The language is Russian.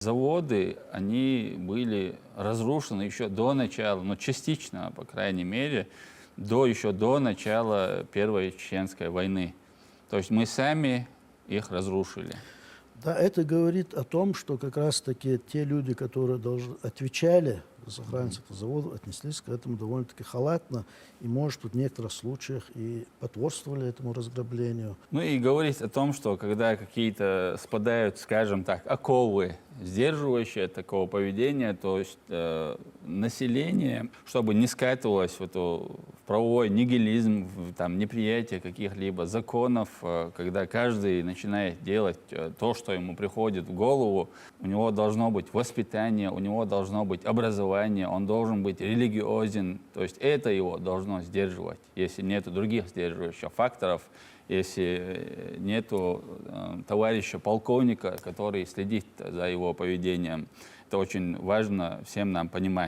Заводы, они были разрушены еще до начала, ну, частично, по крайней мере, еще до начала Первой Чеченской войны. То есть мы сами их разрушили. Да, это говорит о том, что как раз-таки те люди, которые отвечали за сохранность этого завода, отнеслись к этому довольно-таки халатно и, может, в некоторых случаях и потворствовали этому разграблению. Ну и говорить о том, что когда какие-то спадают, скажем так, оковы, сдерживающие такого поведения, то есть население, чтобы не скатывалось в правовой нигилизм, в неприятие каких-либо законов, когда каждый начинает делать то, что ему приходит в голову, у него должно быть воспитание, у него должно быть образование, он должен быть религиозен, то есть это его должно сдерживать, если нет других сдерживающих факторов, если нету товарища полковника, который следит за его поведением. Это очень важно всем нам понимать.